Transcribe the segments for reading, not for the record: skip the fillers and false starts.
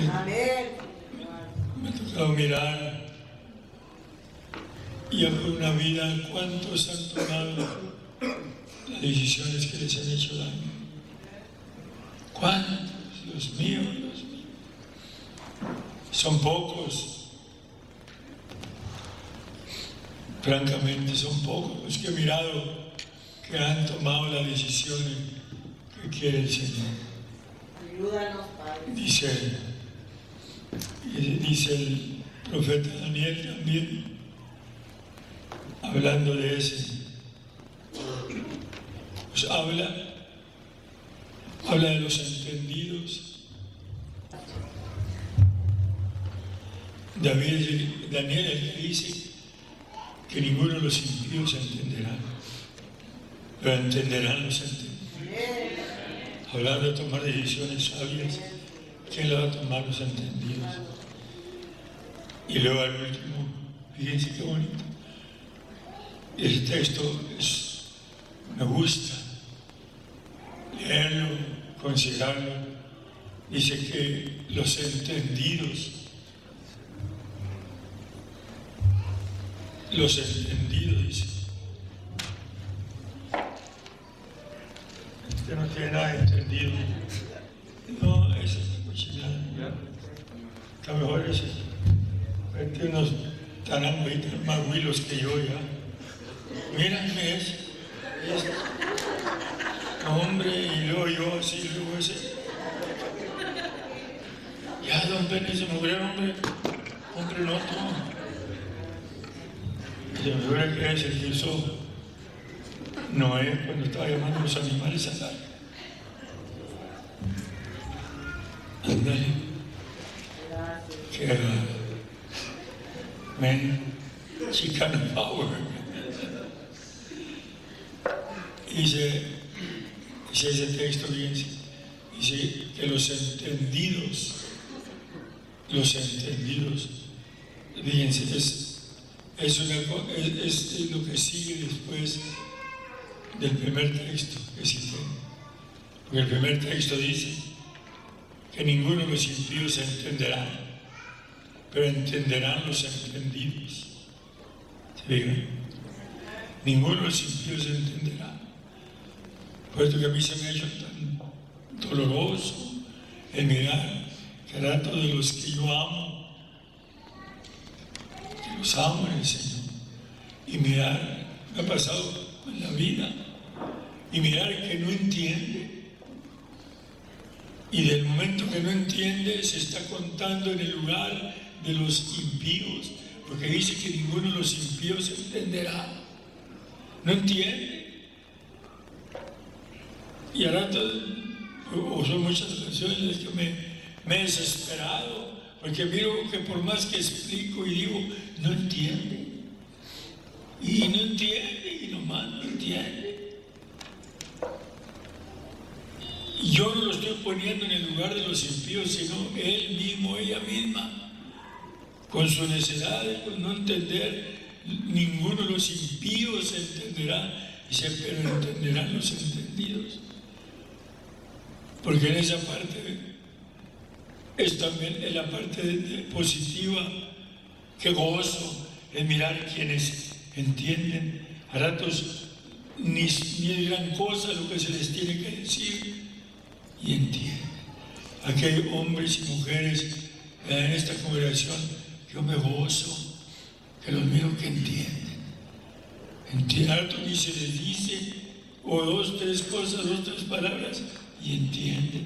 Me ha tocado mirar y por una vida cuántos han tomado las decisiones que les han hecho daño. ¿Cuántos? Los míos. Son pocos. Francamente son pocos los que he mirado que han tomado las decisiones que quiere el Señor. Ayúdanos, Padre. Dice el profeta Daniel también, hablando de ese, pues habla de los entendidos. Daniel el que dice que ninguno de los impíos entenderá, pero entenderán los entendidos. Hablando de tomar decisiones sabias, ¿quién lo va a tomar? Los entendidos. Y luego al último, fíjense qué bonito. Ese texto me gusta leerlo, considerarlo. Dice que los entendidos dice. Usted no tiene nada entendido. No, ese es cochinada. Está mejor ese. Tiene unos tan más huilos que yo ya. Mírame ese. Hombre, y luego yo así, luego ese. Ya, don Pene, se murió, hombre no toma. Se me figura que es el que hizo Noé cuando estaba llamando a los animales al arca. Ándale. Que Chicano Power. Dice ese texto, fíjense, dice que los entendidos, fíjense, es lo que sigue después del primer texto que cité. Porque el primer texto dice que ninguno de los impíos entenderá, pero entenderán los entendidos. ¿Se fijan? Ninguno de los impíos entenderá. Por esto que a mí se me ha hecho tan doloroso el mirar que rato de los que yo amo, que los amo en el Señor, y mirar, me ha pasado en la vida, y mirar que no entiende. Y del momento que no entiende, se está contando en el lugar de los impíos, porque dice que ninguno de los impíos entenderá. No entiende. Y a rato, o son muchas ocasiones que me he desesperado, porque miro que por más que explico y digo, no entiende. Y no entiende, y nomás no entiende. Y yo no lo estoy poniendo en el lugar de los impíos, sino él mismo, ella misma, con su necesidad de no entender. Ninguno de los impíos entenderá, dice, pero entenderán los entendidos. Porque en esa parte es también en la parte positiva, que gozo en mirar quienes entienden. A ratos ni dirán cosa lo que se les tiene que decir y entienden. Aquí hay hombres y mujeres en esta congregación que yo me gozo, que los miro que entienden. Entienden, a ratos ni se les dice, o dos, tres cosas, dos, tres palabras, y entienden.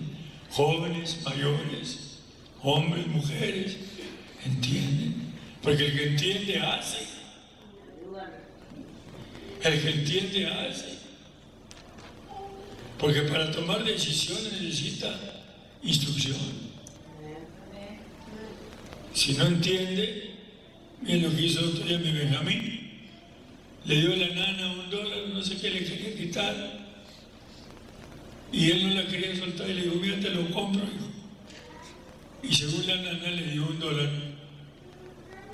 Jóvenes, mayores, hombres, mujeres, entienden. Porque el que entiende hace. El que entiende hace. Porque para tomar decisiones necesita instrucción. Si no entiende, miren lo que hizo el otro día mi Benjamín. Le dio a la nana $1, no sé qué le quería quitar. Y él no la quería soltar y le dijo, mira, te lo compro, hijo. Y según la nana le dio $1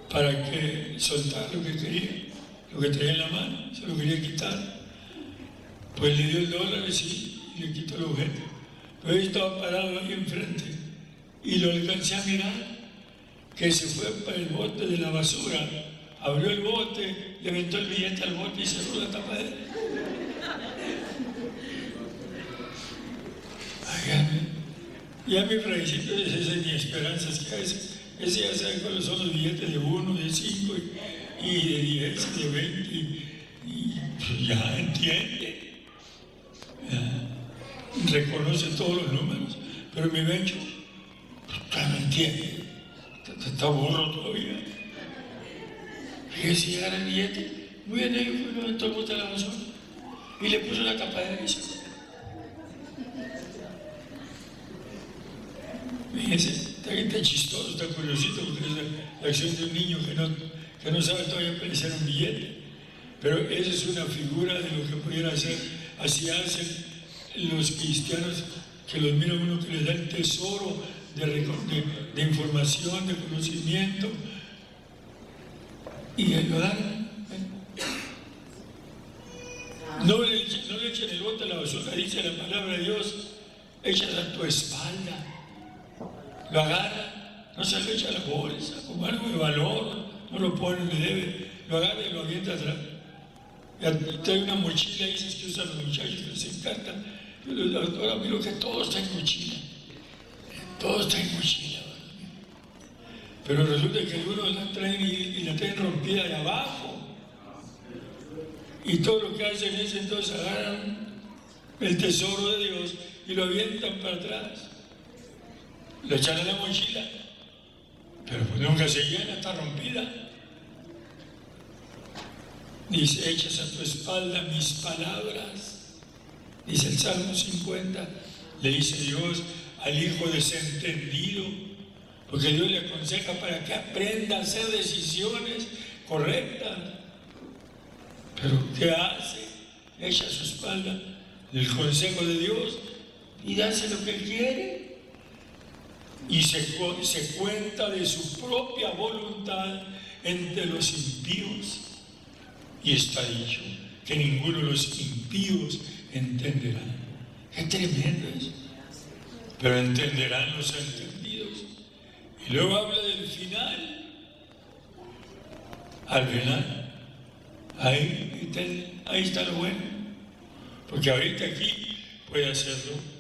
para que soltar lo que quería, lo que traía en la mano, se lo quería quitar. Pues le dio $1 y le quitó el objeto. Pero él estaba parado ahí enfrente y lo alcancé a mirar, que se fue para el bote de la basura, abrió el bote, le aventó el billete al bote y cerró la tapa de él. Ya mi frailecito, esa es mi esperanza, es que a veces ese ya sabe cuáles son los billetes de 1, de 5 y de 10, de 20, y pues ya entiende, ya reconoce todos los números, pero mi Bencho ya no entiende, está burro todavía. Fíjese, agarra el billete, muy bien, ahí fue, lo aventó el bote de la basura y le puso la tapa de eso. Fíjense, está chistoso, está curiosito, porque es la acción de un niño que no sabe todavía apreciar un billete. Pero esa es una figura de lo que pudiera hacer. Así hacen los cristianos, que los mira uno, que les da el tesoro de información, de conocimiento, y lo dan. No le echen el bote a la basura, dice la palabra de Dios, échalo a tu espalda. Lo agarra, no se lo echa a la bolsa, como algo de valor, no lo pone, le debe, lo agarra y lo avienta atrás. Y trae una mochila, esas que usan los muchachos, que les encanta. Ahora miro que todo está en mochila, todo está en mochila. Pero resulta que algunos la traen y la traen rompida de abajo. Y todo lo que hacen es entonces agarran el tesoro de Dios y lo avientan para atrás. Lo echan a la mochila, pero pues nunca se llena, está rompida. Dice, echas a tu espalda mis palabras. Dice el Salmo 50, le dice Dios al hijo desentendido, porque Dios le aconseja para que aprenda a hacer decisiones correctas. Pero ¿qué hace? Echa a su espalda el consejo de Dios y hace lo que él quiere. Y se cuenta de su propia voluntad entre los impíos. Y está dicho que ninguno de los impíos entenderá. Qué tremendo es. Pero entenderán los entendidos. Y luego habla del final. Al final, ahí está lo bueno. Porque ahorita aquí puede hacerlo.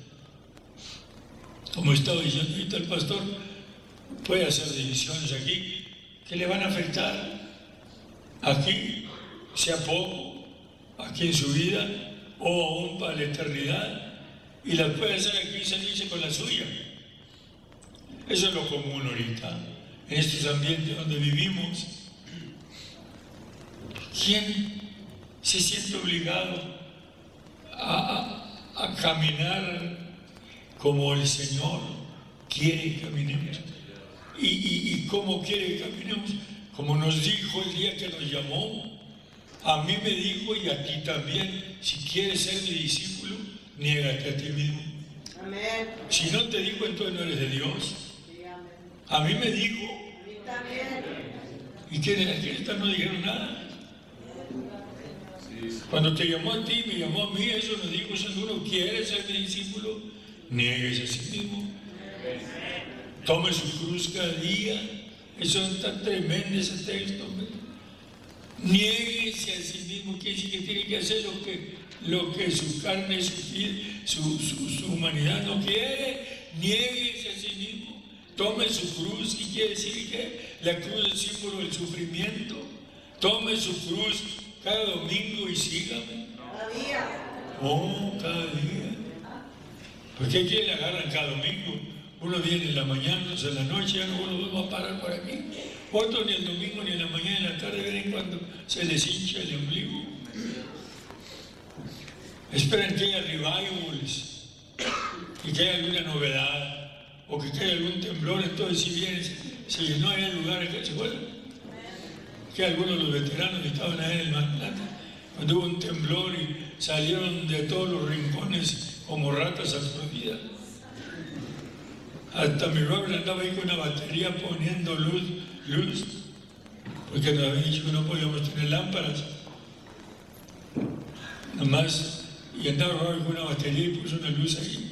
Como estaba diciendo ahorita el pastor, puede hacer decisiones aquí que le van a afectar aquí, sea poco, aquí en su vida, o aún para la eternidad, y las puede hacer aquí y salirse con la suya. Eso es lo común ahorita, en estos ambientes donde vivimos. ¿Quién se siente obligado a caminar como el Señor quiere que caminemos? ¿Y cómo quiere que caminemos? Como nos dijo el día que nos llamó, a mí me dijo y a ti también, si quieres ser mi discípulo, niégate a ti mismo. Amén. Si no te dijo, entonces no eres de Dios. Sí, amén. A mí me dijo. A mí también. ¿Y quiénes no dijeron nada? Cuando te llamó a ti, me llamó a mí, eso nos dijo, si uno quiere ser mi discípulo, niéguese a sí mismo. Tome su cruz cada día. Eso es tan tremendo ese texto. Niéguese a sí mismo, quiere decir que tiene que hacer lo que su carne, su humanidad no quiere. Niéguese a sí mismo. Tome su cruz, y quiere decir que la cruz es símbolo del sufrimiento. Tome su cruz cada domingo y sígame. Cada día. Oh, cada día. ¿Por qué quieren agarran cada domingo? Uno viene en la mañana, otros en la noche, ya no uno va a parar por aquí. Otro ni el domingo, ni en la mañana, ni en la tarde, ven cuando se les hincha el ombligo. Esperan que haya revivals y que haya alguna novedad o que haya algún temblor, entonces si bien se llenó ahí el lugar que se fueron. Que algunos de los veteranos que estaban ahí en el Mar Plata, cuando hubo un temblor y salieron de todos los rincones como ratas aturdidas. Hasta mi Robert andaba ahí con una batería poniendo luz, porque nos habían dicho que no podíamos tener lámparas. Nomás, y andaba Robert con una batería y puso una luz ahí.